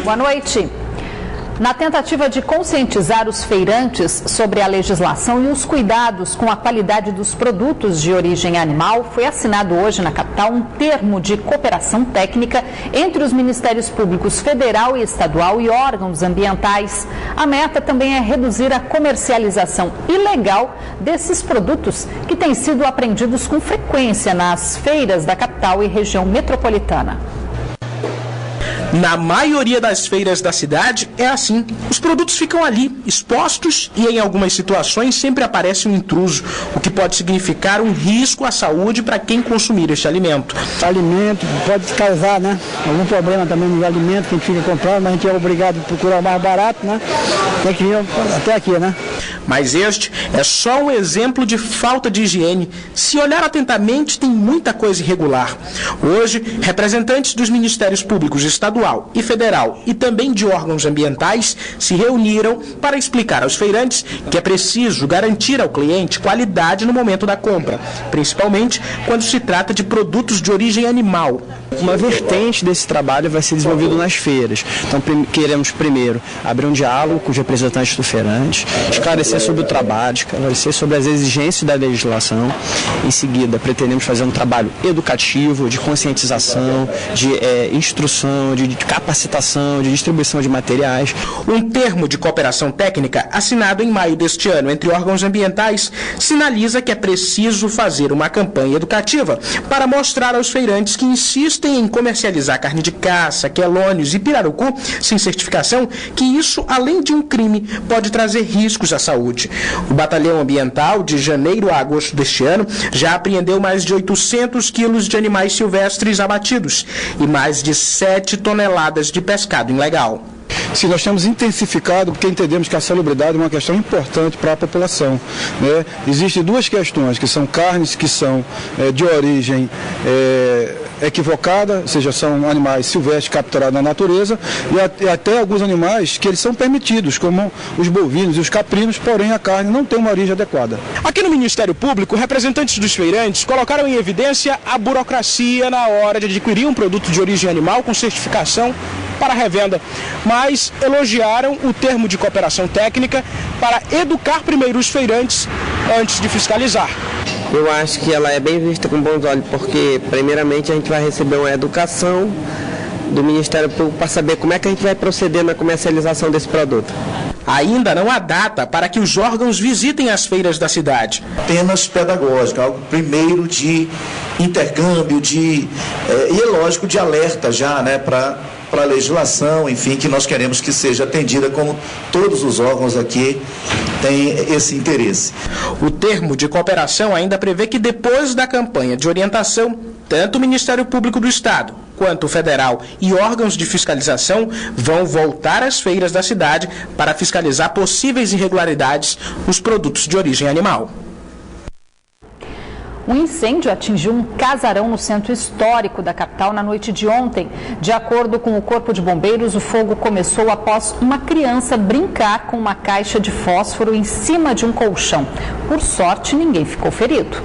Boa noite. Na tentativa de conscientizar os feirantes sobre a legislação e os cuidados com a qualidade dos produtos de origem animal, foi assinado hoje na capital um termo de cooperação técnica entre os Ministérios Públicos Federal e Estadual e órgãos ambientais. A meta também é reduzir a comercialização ilegal desses produtos que têm sido apreendidos com frequência nas feiras da capital e região metropolitana. Na maioria das feiras da cidade é assim. Os produtos ficam ali, expostos, e em algumas situações sempre aparece um intruso, o que pode significar um risco à saúde para quem consumir este alimento. Alimento pode causar, algum problema também no alimento que a gente fica comprando, mas a gente é obrigado a procurar o mais barato, Tem que vir até aqui, Mas este é só um exemplo de falta de higiene. Se olhar atentamente, tem muita coisa irregular. Hoje, representantes dos Ministérios Públicos Estadual e Federal e também de órgãos ambientais se reuniram para explicar aos feirantes que é preciso garantir ao cliente qualidade no momento da compra, principalmente quando se trata de produtos de origem animal. Uma vertente desse trabalho vai ser desenvolvido nas feiras. Então, queremos primeiro abrir um diálogo com os representantes do feirante, esclarecer sobre o trabalho, esclarecer sobre as exigências da legislação. Em seguida, pretendemos fazer um trabalho educativo, de conscientização, de instrução, de capacitação, de distribuição de materiais. Um termo de cooperação técnica assinado em maio deste ano entre órgãos ambientais sinaliza que é preciso fazer uma campanha educativa para mostrar aos feirantes que insistem em comercializar carne de caça, quelônios e pirarucu sem certificação, que isso, além de um crime, pode trazer riscos à saúde. O Batalhão Ambiental, de janeiro a agosto deste ano, já apreendeu mais de 800 quilos de animais silvestres abatidos e mais de 7 toneladas de pescado ilegal. Sim, nós temos intensificado porque entendemos que a salubridade é uma questão importante para a população. Existem duas questões, que são carnes que são de origem equivocada, ou seja, são animais silvestres capturados na natureza, e até alguns animais que eles são permitidos, como os bovinos e os caprinos, porém a carne não tem uma origem adequada. Aqui no Ministério Público, representantes dos feirantes colocaram em evidência a burocracia na hora de adquirir um produto de origem animal com certificação para revenda, mas elogiaram o termo de cooperação técnica para educar primeiro os feirantes antes de fiscalizar. Eu acho que ela é bem vista com bons olhos, porque primeiramente a gente vai receber uma educação do Ministério Público para saber como é que a gente vai proceder na comercialização desse produto. Ainda não há data para que os órgãos visitem as feiras da cidade. Apenas pedagógico, algo primeiro de intercâmbio, e é lógico de alerta já, para a legislação, enfim, que nós queremos que seja atendida, como todos os órgãos aqui têm esse interesse. O termo de cooperação ainda prevê que depois da campanha de orientação, tanto o Ministério Público do Estado quanto o Federal e órgãos de fiscalização vão voltar às feiras da cidade para fiscalizar possíveis irregularidades nos produtos de origem animal. Um incêndio atingiu um casarão no centro histórico da capital na noite de ontem. De acordo com o Corpo de Bombeiros, o fogo começou após uma criança brincar com uma caixa de fósforo em cima de um colchão. Por sorte, ninguém ficou ferido.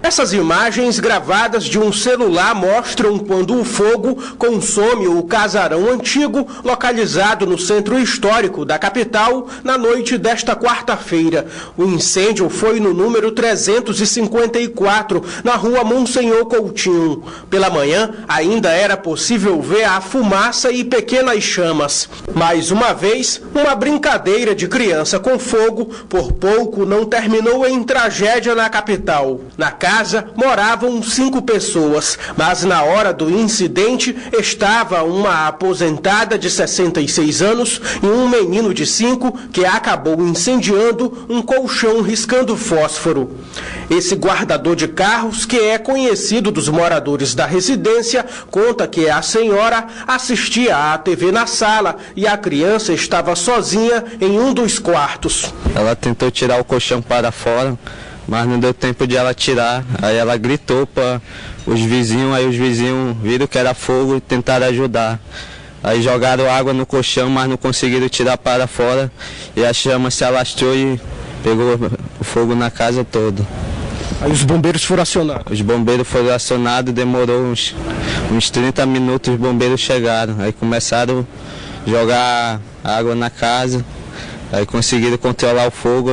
Essas imagens gravadas de um celular mostram quando o fogo consome o casarão antigo localizado no centro histórico da capital na noite desta quarta-feira. O incêndio foi no número 354, na rua Monsenhor Coutinho. Pela manhã, ainda era possível ver a fumaça e pequenas chamas. Mais uma vez, uma brincadeira de criança com fogo, por pouco não terminou em tragédia na capital. Na casa moravam 5 pessoas, mas na hora do incidente estava uma aposentada de 66 anos e um menino de 5 que acabou incendiando um colchão riscando fósforo. Esse guardador de carros, que é conhecido dos moradores da residência, conta que a senhora assistia à TV na sala e a criança estava sozinha em um dos quartos. Ela tentou tirar o colchão para fora, mas não deu tempo de ela tirar. Aí ela gritou para os vizinhos, aí os vizinhos viram que era fogo e tentaram ajudar. Aí jogaram água no colchão, mas não conseguiram tirar para fora e a chama se alastrou e pegou o fogo na casa toda. Aí os bombeiros foram acionados? Os bombeiros foram acionados, demorou uns 30 minutos, os bombeiros chegaram. Aí começaram jogar água na casa, aí conseguiram controlar o fogo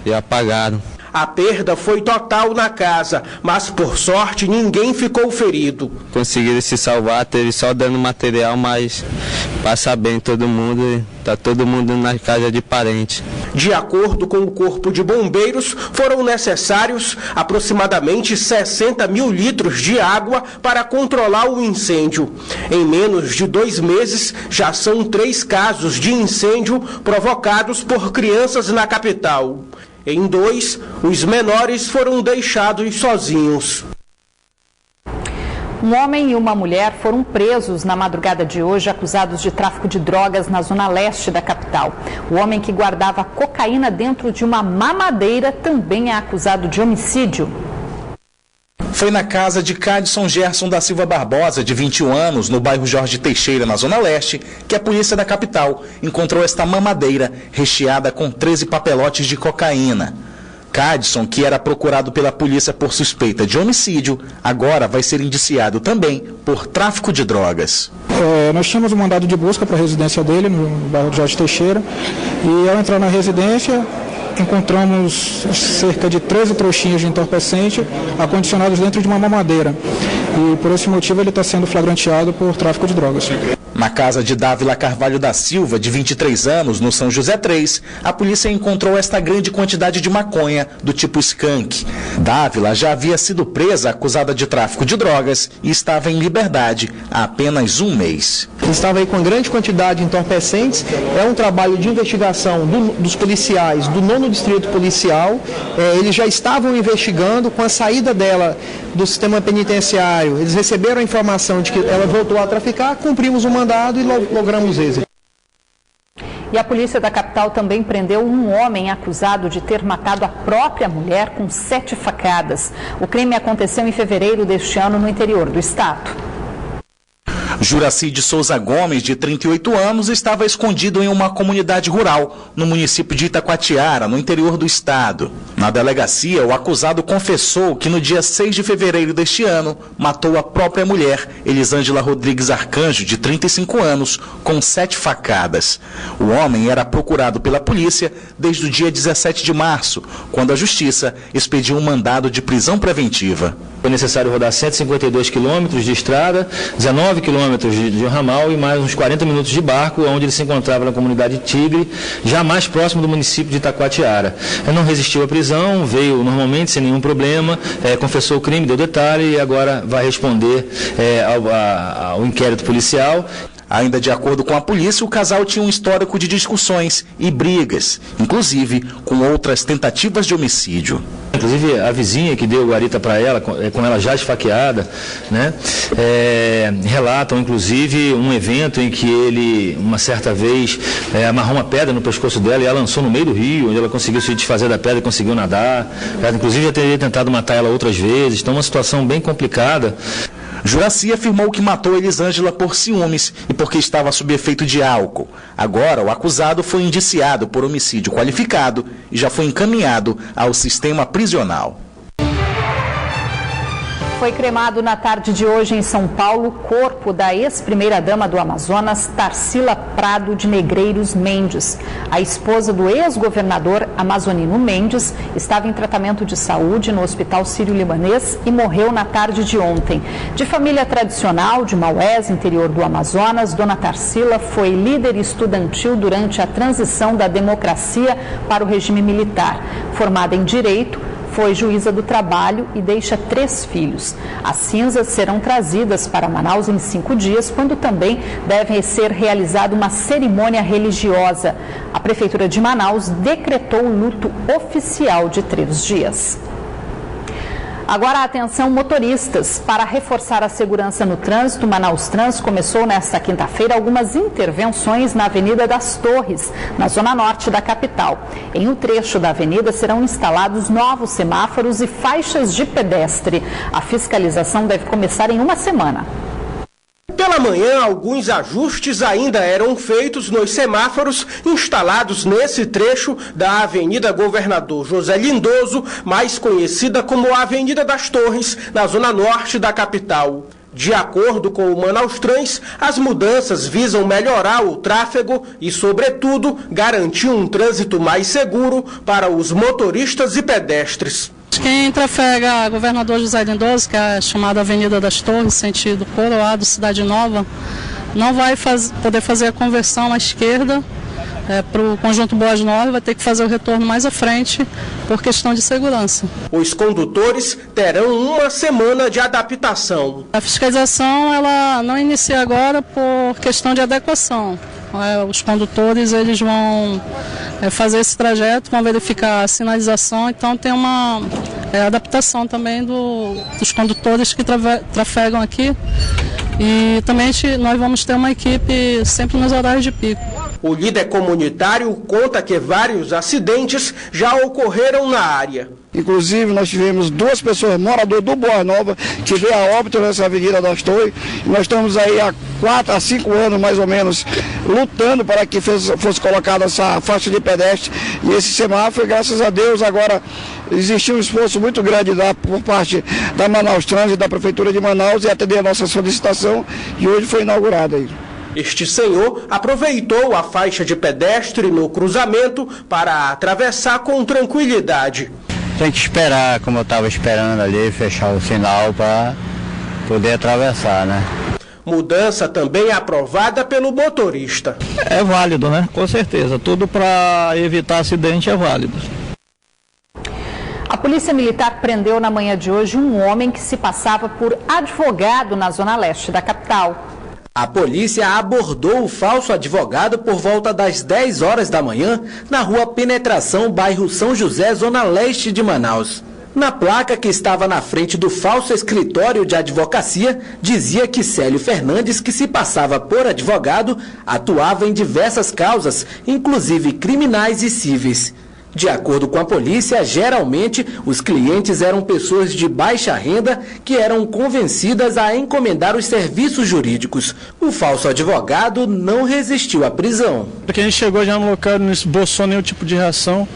e apagaram. A perda foi total na casa, mas por sorte ninguém ficou ferido. Conseguiram se salvar, teve só dano material, mas passa bem todo mundo e está todo mundo na casa de parente. De acordo com o Corpo de Bombeiros, foram necessários aproximadamente 60 mil litros de água para controlar o incêndio. Em menos de 2 meses, já são 3 casos de incêndio provocados por crianças na capital. Em 2, os menores foram deixados sozinhos. Um homem e uma mulher foram presos na madrugada de hoje, acusados de tráfico de drogas na zona leste da capital. O homem que guardava cocaína dentro de uma mamadeira também é acusado de homicídio. Foi na casa de Cadson Gerson da Silva Barbosa, de 21 anos, no bairro Jorge Teixeira, na Zona Leste, que a polícia da capital encontrou esta mamadeira recheada com 13 papelotes de cocaína. Cadson, que era procurado pela polícia por suspeita de homicídio, agora vai ser indiciado também por tráfico de drogas. Nós tínhamos um mandado de busca para a residência dele, no bairro Jorge Teixeira, e ao entrar na residência, encontramos cerca de 13 trouxinhas de entorpecente acondicionados dentro de uma mamadeira. E por esse motivo ele está sendo flagranteado por tráfico de drogas. Na casa de Dávila Carvalho da Silva, de 23 anos, no São José 3, a polícia encontrou esta grande quantidade de maconha do tipo skunk. Dávila já havia sido presa acusada de tráfico de drogas e estava em liberdade há apenas 1 mês. Estava aí com grande quantidade de entorpecentes. É um trabalho de investigação dos policiais do 9º Distrito Policial. Eles já estavam investigando. Com a saída dela do sistema penitenciário, eles receberam a informação de que ela voltou a traficar, cumprimos o mandado e logramos êxito. E a polícia da capital também prendeu um homem acusado de ter matado a própria mulher com 7 facadas. O crime aconteceu em fevereiro deste ano no interior do estado. Juraci de Souza Gomes, de 38 anos, estava escondido em uma comunidade rural, no município de Itacoatiara, no interior do estado. Na delegacia, o acusado confessou que no dia 6 de fevereiro deste ano, matou a própria mulher, Elisângela Rodrigues Arcanjo, de 35 anos, com 7 facadas. O homem era procurado pela polícia desde o dia 17 de março, quando a justiça expediu um mandado de prisão preventiva. Foi necessário rodar 152 quilômetros de estrada, 19 quilômetros de ramal e mais uns 40 minutos de barco, onde ele se encontrava na comunidade Tigre, já mais próximo do município de Itacoatiara. Ele não resistiu à prisão, veio normalmente sem nenhum problema, confessou o crime, deu detalhe e agora vai responder ao inquérito policial. Ainda de acordo com a polícia, o casal tinha um histórico de discussões e brigas, inclusive com outras tentativas de homicídio. Inclusive a vizinha que deu guarita para ela, com ela já esfaqueada, né, relatam inclusive um evento em que ele, uma certa vez, amarrou uma pedra no pescoço dela e a lançou no meio do rio, onde ela conseguiu se desfazer da pedra e conseguiu nadar. Ela, inclusive, já teria tentado matar ela outras vezes, então uma situação bem complicada. Juraci afirmou que matou Elisângela por ciúmes e porque estava sob efeito de álcool. Agora, o acusado foi indiciado por homicídio qualificado e já foi encaminhado ao sistema prisional. Foi cremado na tarde de hoje em São Paulo o corpo da ex-primeira-dama do Amazonas, Tarsila Prado de Negreiros Mendes. A esposa do ex-governador amazonino Mendes estava em tratamento de saúde no Hospital Sírio-Libanês e morreu na tarde de ontem. De família tradicional de Maués, interior do Amazonas, Dona Tarsila foi líder estudantil durante a transição da democracia para o regime militar. Formada em Direito, foi juíza do trabalho e deixa 3 filhos. As cinzas serão trazidas para Manaus em 5 dias, quando também deve ser realizada uma cerimônia religiosa. A Prefeitura de Manaus decretou o luto oficial de 3 dias. Agora, atenção motoristas. Para reforçar a segurança no trânsito, Manaus Trans começou nesta quinta-feira algumas intervenções na Avenida das Torres, na zona norte da capital. Em um trecho da avenida serão instalados novos semáforos e faixas de pedestre. A fiscalização deve começar em 1 semana. Pela manhã, alguns ajustes ainda eram feitos nos semáforos instalados nesse trecho da Avenida Governador José Lindoso, mais conhecida como Avenida das Torres, na zona norte da capital. De acordo com o Manaus Trans, as mudanças visam melhorar o tráfego e, sobretudo, garantir um trânsito mais seguro para os motoristas e pedestres. Quem trafega a Governador José Lindoso, que é a chamada Avenida das Torres, sentido Coroado, Cidade Nova, não vai poder fazer a conversão à esquerda para o conjunto Boas Novas, vai ter que fazer o retorno mais à frente por questão de segurança. Os condutores terão uma semana de adaptação. A fiscalização ela não inicia agora por questão de adequação. Os condutores eles vão fazer esse trajeto, vão verificar a sinalização, então tem uma adaptação também dos condutores que trafegam aqui. E também nós vamos ter uma equipe sempre nos horários de pico. O líder comunitário conta que vários acidentes já ocorreram na área. Inclusive, nós tivemos 2 pessoas, moradores do Boa Nova, que veio a óbito nessa Avenida das Torres. Nós estamos aí há 4 a 5 anos, mais ou menos, lutando para que fosse colocada essa faixa de pedestre. E esse semáforo, graças a Deus, agora existiu um esforço muito grande por parte da Manaus Trans e da Prefeitura de Manaus e atender a nossa solicitação, e hoje foi inaugurada aí. Este senhor aproveitou a faixa de pedestre no cruzamento para atravessar com tranquilidade. Tem que esperar, como eu estava esperando ali, fechar o sinal para poder atravessar, né? Mudança também aprovada pelo motorista. É válido, né? Com certeza. Tudo para evitar acidente é válido. A Polícia Militar prendeu na manhã de hoje um homem que se passava por advogado na zona leste da capital. A polícia abordou o falso advogado por volta das 10 horas da manhã na rua Penetração, bairro São José, zona leste de Manaus. Na placa que estava na frente do falso escritório de advocacia, dizia que Célio Fernandes, que se passava por advogado, atuava em diversas causas, inclusive criminais e cíveis. De acordo com a polícia, geralmente os clientes eram pessoas de baixa renda que eram convencidas a encomendar os serviços jurídicos. O falso advogado não resistiu à prisão. Porque a gente chegou já no local, não esboçou nenhum tipo de reação,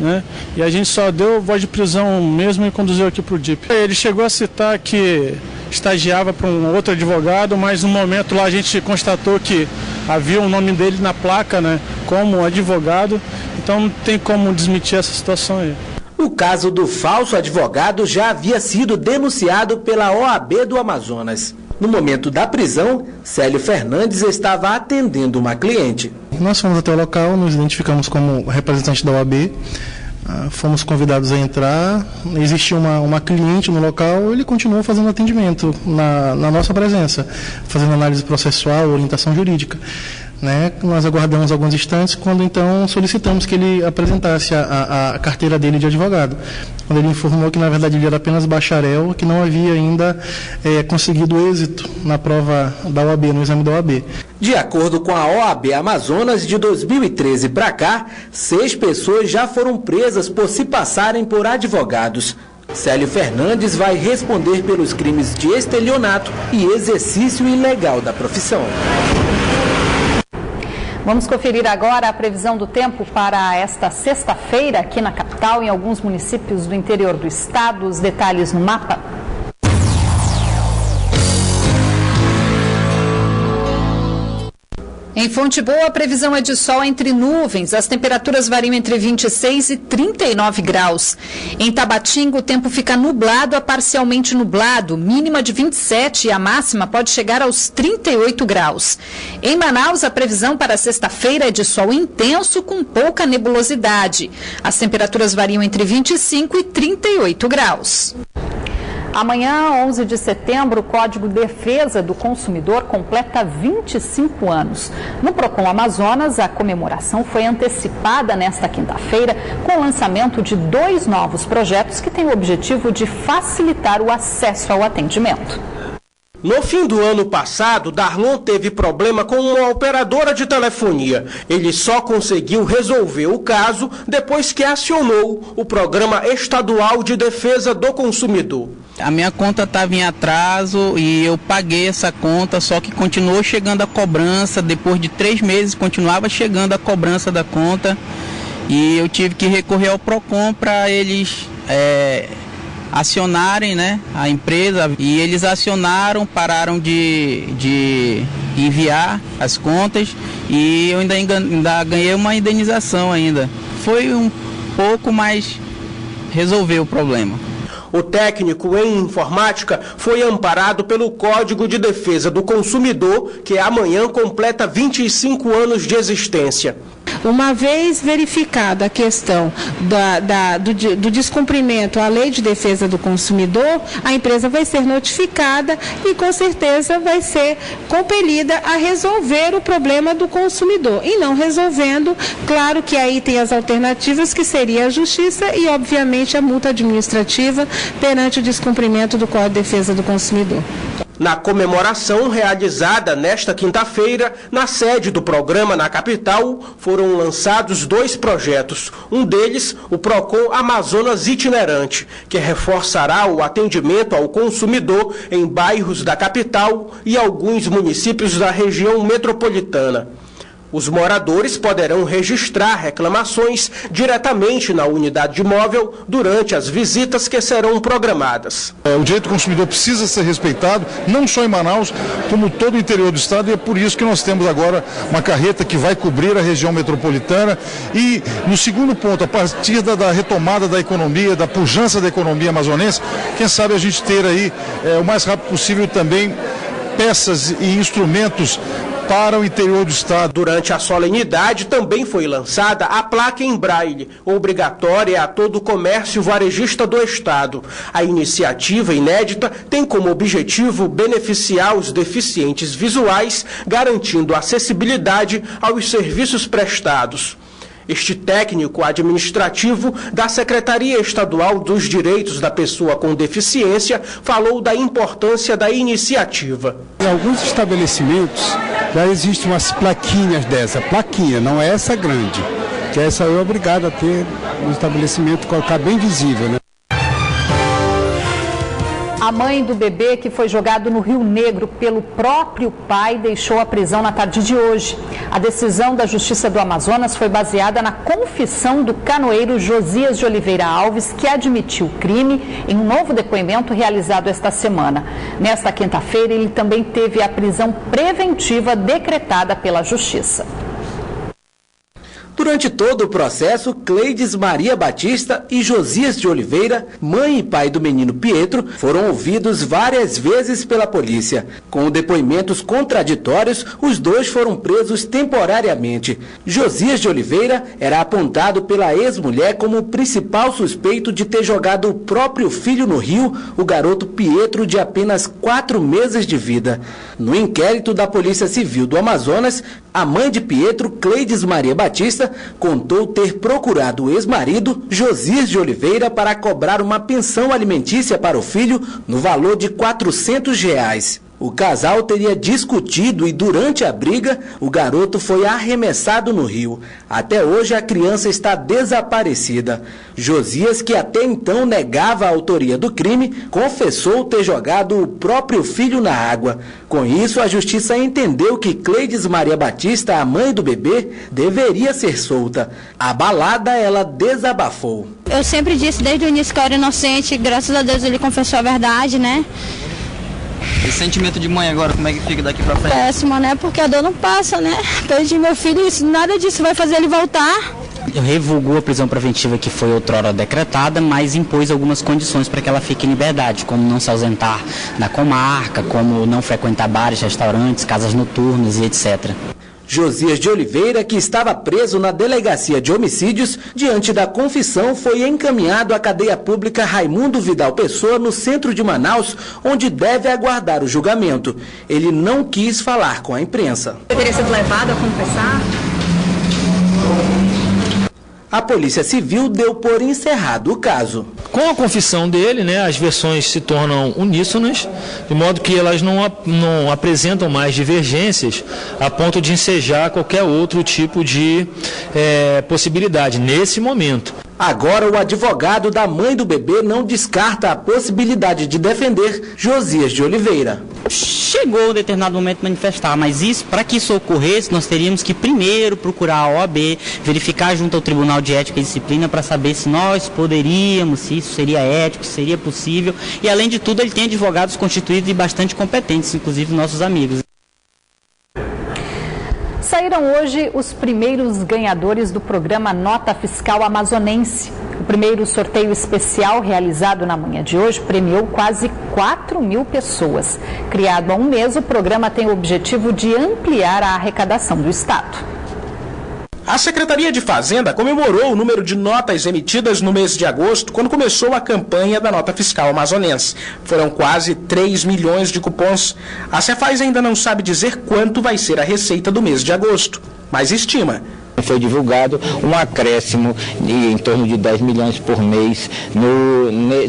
né? E a gente só deu voz de prisão mesmo e conduziu aqui para o DIP. Ele chegou a citar que estagiava para um outro advogado, mas no momento lá a gente constatou que havia o nome dele na placa, né, como advogado, então não tem como desmentir essa situação aí. O caso do falso advogado já havia sido denunciado pela OAB do Amazonas. No momento da prisão, Célio Fernandes estava atendendo uma cliente. Nós fomos até o local, nos identificamos como representante da OAB, fomos convidados a entrar, existia uma cliente no local, ele continuou fazendo atendimento na nossa presença, fazendo análise processual, orientação jurídica. Né? Nós aguardamos alguns instantes, quando então solicitamos que ele apresentasse a carteira dele de advogado. Quando ele informou que na verdade ele era apenas bacharel, que não havia ainda conseguido êxito na prova da OAB, no exame da OAB. De acordo com a OAB Amazonas, de 2013 para cá, 6 pessoas já foram presas por se passarem por advogados. Célio Fernandes vai responder pelos crimes de estelionato e exercício ilegal da profissão. Vamos conferir agora a previsão do tempo para esta sexta-feira aqui na capital e em alguns municípios do interior do estado. Os detalhes no mapa. Em Fonte Boa, a previsão é de sol entre nuvens. As temperaturas variam entre 26 e 39 graus. Em Tabatinga, o tempo fica nublado a parcialmente nublado, mínima de 27 e a máxima pode chegar aos 38 graus. Em Manaus, a previsão para sexta-feira é de sol intenso com pouca nebulosidade. As temperaturas variam entre 25 e 38 graus. Amanhã, 11 de setembro, o Código de Defesa do Consumidor completa 25 anos. No Procon Amazonas, a comemoração foi antecipada nesta quinta-feira com o lançamento de 2 novos projetos que têm o objetivo de facilitar o acesso ao atendimento. No fim do ano passado, Darlon teve problema com uma operadora de telefonia. Ele só conseguiu resolver o caso depois que acionou o Programa Estadual de Defesa do Consumidor. A minha conta estava em atraso e eu paguei essa conta, só que continuou chegando a cobrança. Depois de 3 meses, continuava chegando a cobrança da conta. E eu tive que recorrer ao Procon para eles acionarem, né, a empresa, e eles acionaram, pararam de enviar as contas e eu ainda ganhei uma indenização ainda. Foi um pouco, mas resolveu o problema. O técnico em informática foi amparado pelo Código de Defesa do Consumidor, que amanhã completa 25 anos de existência. Uma vez verificada a questão do descumprimento à Lei de Defesa do Consumidor, a empresa vai ser notificada e com certeza vai ser compelida a resolver o problema do consumidor. E não resolvendo, claro que aí tem as alternativas, que seria a justiça e obviamente a multa administrativa perante o descumprimento do Código de Defesa do Consumidor. Na comemoração realizada nesta quinta-feira, na sede do programa na capital, foram lançados 2 projetos. Um deles, o Procon Amazonas Itinerante, que reforçará o atendimento ao consumidor em bairros da capital e alguns municípios da região metropolitana. Os moradores poderão registrar reclamações diretamente na unidade móvel durante as visitas que serão programadas. O direito do consumidor precisa ser respeitado, não só em Manaus, como todo o interior do estado, e é por isso que nós temos agora uma carreta que vai cobrir a região metropolitana. E no segundo ponto, a partir da retomada da economia, da pujança da economia amazonense, quem sabe a gente ter aí o mais rápido possível também peças e instrumentos para o interior do estado. Durante a solenidade também foi lançada a placa em braille, obrigatória a todo o comércio varejista do estado. A iniciativa inédita tem como objetivo beneficiar os deficientes visuais, garantindo acessibilidade aos serviços prestados. Este técnico administrativo da Secretaria Estadual dos Direitos da Pessoa com Deficiência falou da importância da iniciativa. Em alguns estabelecimentos já existem umas plaquinhas dessa, plaquinha, não é essa grande, que essa é obrigado a ter no estabelecimento, colocar bem visível, né? A mãe do bebê, que foi jogado no Rio Negro pelo próprio pai, deixou a prisão na tarde de hoje. A decisão da Justiça do Amazonas foi baseada na confissão do canoeiro Josias de Oliveira Alves, que admitiu o crime em um novo depoimento realizado esta semana. Nesta quinta-feira, ele também teve a prisão preventiva decretada pela Justiça. Durante todo o processo, Cleides Maria Batista e Josias de Oliveira, mãe e pai do menino Pietro, foram ouvidos várias vezes pela polícia. Com depoimentos contraditórios, os dois foram presos temporariamente. Josias de Oliveira era apontado pela ex-mulher como o principal suspeito de ter jogado o próprio filho no rio, o garoto Pietro, de apenas 4 meses de vida. No inquérito da Polícia Civil do Amazonas, a mãe de Pietro, Cleides Maria Batista, contou ter procurado o ex-marido, Josias de Oliveira, para cobrar uma pensão alimentícia para o filho no valor de R$400. O casal teria discutido e durante a briga, o garoto foi arremessado no rio. Até hoje a criança está desaparecida. Josias, que até então negava a autoria do crime, confessou ter jogado o próprio filho na água. Com isso, a justiça entendeu que Cleides Maria Batista, a mãe do bebê, deveria ser solta. Abalada, ela desabafou. Eu sempre disse desde o início que eu era inocente, graças a Deus ele confessou a verdade, né? E sentimento de mãe agora, como é que fica daqui pra frente? Péssimo, né? Porque a dor não passa, né? Perdi meu filho, isso, nada disso vai fazer ele voltar. Revogou a prisão preventiva que foi outrora decretada, mas impôs algumas condições para que ela fique em liberdade, como não se ausentar da comarca, como não frequentar bares, restaurantes, casas noturnas e etc. Josias de Oliveira, que estava preso na Delegacia de Homicídios, diante da confissão, foi encaminhado à cadeia pública Raimundo Vidal Pessoa, no centro de Manaus, onde deve aguardar o julgamento. Ele não quis falar com a imprensa. Teria sido levado a confessar? A Polícia Civil deu por encerrado o caso. Com a confissão dele, né, as versões se tornam uníssonas, de modo que elas não apresentam mais divergências a ponto de ensejar qualquer outro tipo de possibilidade nesse momento. Agora, o advogado da mãe do bebê não descarta a possibilidade de defender Josias de Oliveira. chegou em determinado momento manifestar, mas isso, para que isso ocorresse, nós teríamos que primeiro procurar a OAB, verificar junto ao Tribunal de Ética e Disciplina para saber se nós poderíamos, se isso seria ético, se seria possível, e além de tudo ele tem advogados constituídos e bastante competentes, inclusive nossos amigos. Saíram hoje os primeiros ganhadores do programa Nota Fiscal Amazonense. O primeiro sorteio especial realizado na manhã de hoje premiou quase 4.000 pessoas. Criado há um mês, o programa tem o objetivo de ampliar a arrecadação do Estado. A Secretaria de Fazenda comemorou o número de notas emitidas no mês de agosto, quando começou a campanha da Nota Fiscal Amazonense. Foram quase 3 milhões de cupons. A Cefaz ainda não sabe dizer quanto vai ser a receita do mês de agosto, mas estima. Foi divulgado um acréscimo em torno de 10 milhões por mês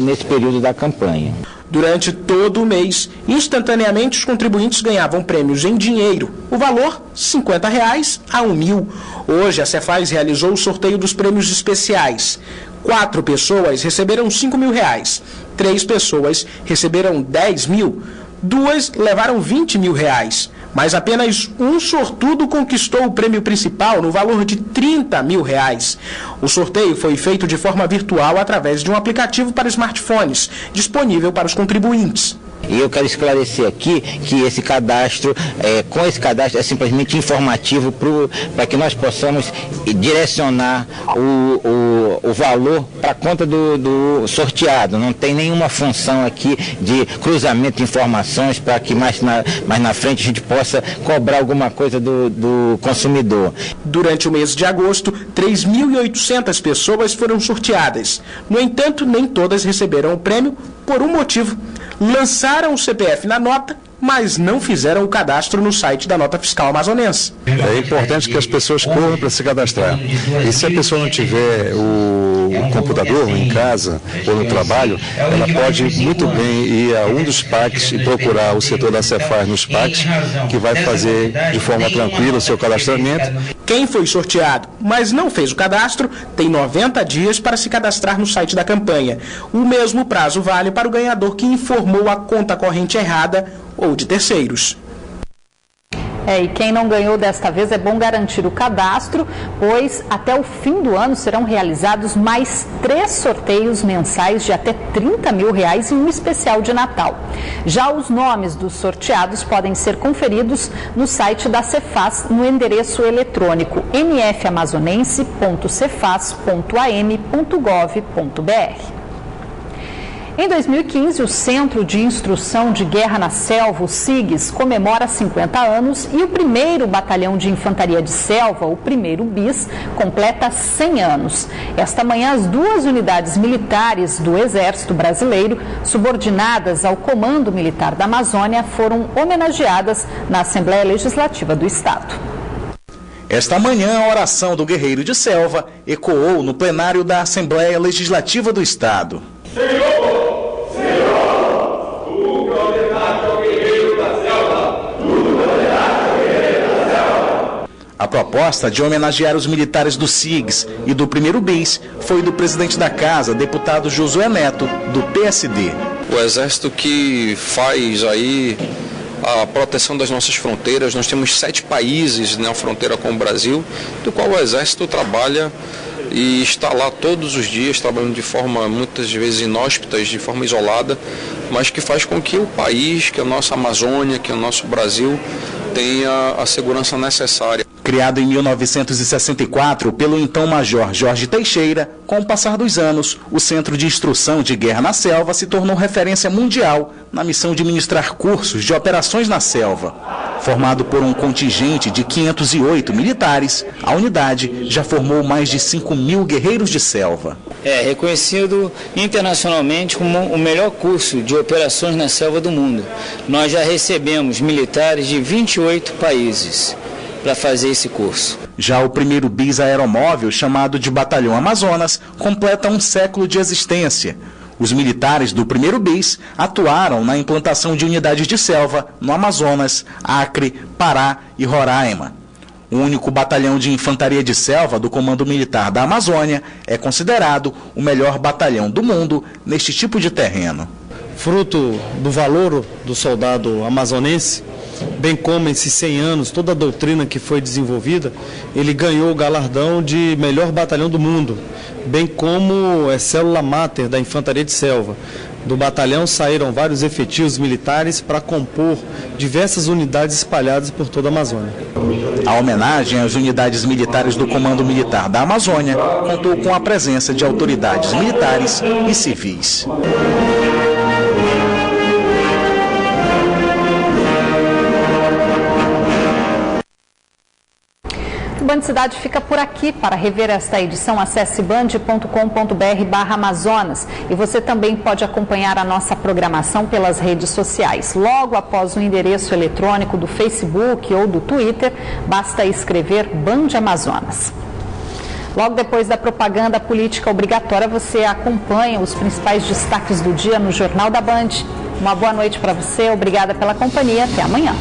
nesse período da campanha. Durante todo o mês, instantaneamente os contribuintes ganhavam prêmios em dinheiro. O valor, R$ 50 a R$ 1.000. Hoje, a Cefaz realizou o sorteio dos prêmios especiais. 4 pessoas receberam R$ 5.000. 3 pessoas receberam 10 mil. 2 levaram 20 mil reais. Mas apenas um sortudo conquistou o prêmio principal no valor de 30 mil reais. O sorteio foi feito de forma virtual através de um aplicativo para smartphones, disponível para os contribuintes. E eu quero esclarecer aqui que esse cadastro, com esse cadastro, é simplesmente informativo para que nós possamos direcionar o valor para a conta do sorteado. Não tem nenhuma função aqui de cruzamento de informações para que mais na frente a gente possa cobrar alguma coisa do consumidor. Durante o mês de agosto, 3.800 pessoas foram sorteadas. No entanto, nem todas receberam o prêmio por um motivo. Lançaram o CPF na nota, mas não fizeram o cadastro no site da Nota Fiscal Amazonense. É importante que as pessoas corram para se cadastrar. E se a pessoa não tiver o computador em casa ou no trabalho, ela pode muito bem ir a um dos PACs e procurar o setor da Cefaz nos PACs, que vai fazer de forma tranquila o seu cadastramento. Quem foi sorteado, mas não fez o cadastro, tem 90 dias para se cadastrar no site da campanha. O mesmo prazo vale para o ganhador que informou a conta corrente errada ou de terceiros. E quem não ganhou desta vez é bom garantir o cadastro, pois até o fim do ano serão realizados mais 3 sorteios mensais de até 30 mil reais e um especial de Natal. Já os nomes dos sorteados podem ser conferidos no site da Cefaz no endereço eletrônico nfamazonense.cefaz.am.gov.br. Em 2015, o Centro de Instrução de Guerra na Selva, o CIGS, comemora 50 anos e o primeiro Batalhão de Infantaria de Selva, o primeiro BIS, completa 100 anos. Esta manhã, as 2 unidades militares do Exército Brasileiro, subordinadas ao Comando Militar da Amazônia, foram homenageadas na Assembleia Legislativa do Estado. Esta manhã, a oração do Guerreiro de Selva ecoou no plenário da Assembleia Legislativa do Estado. A proposta de homenagear os militares do SIGS e do primeiro BIS foi do presidente da Casa, deputado Josué Neto, do PSD. O Exército que faz aí a proteção das nossas fronteiras, nós temos 7 países na fronteira com o Brasil, do qual o Exército trabalha e está lá todos os dias, trabalhando de forma muitas vezes inóspita, de forma isolada, mas que faz com que o país, que a nossa Amazônia, que o nosso Brasil tenha a segurança necessária. Criado em 1964 pelo então Major Jorge Teixeira, com o passar dos anos, o Centro de Instrução de Guerra na Selva se tornou referência mundial na missão de ministrar cursos de operações na selva. Formado por um contingente de 508 militares, a unidade já formou mais de 5.000 guerreiros de selva. É reconhecido internacionalmente como o melhor curso de operações na selva do mundo. Nós já recebemos militares de 28 países para fazer esse curso. Já o primeiro BIS aeromóvel, chamado de Batalhão Amazonas, completa um século de existência. Os militares do primeiro BIS atuaram na implantação de unidades de selva no Amazonas, Acre, Pará e Roraima. O único batalhão de infantaria de selva do Comando Militar da Amazônia é considerado o melhor batalhão do mundo neste tipo de terreno. fruto do valor do soldado amazonense, bem como esses 100 anos, toda a doutrina que foi desenvolvida, ele ganhou o galardão de melhor batalhão do mundo, bem como célula máter da Infantaria de Selva. Do batalhão saíram vários efetivos militares para compor diversas unidades espalhadas por toda a Amazônia. A homenagem às unidades militares do Comando Militar da Amazônia contou com a presença de autoridades militares e civis. O Band Cidade fica por aqui. Para rever esta edição, acesse band.com.br/Amazonas. E você também pode acompanhar a nossa programação pelas redes sociais. Logo após o endereço eletrônico do Facebook ou do Twitter, basta escrever Band Amazonas. Logo depois da propaganda política obrigatória, você acompanha os principais destaques do dia no Jornal da Band. Uma boa noite para você, obrigada pela companhia, até amanhã.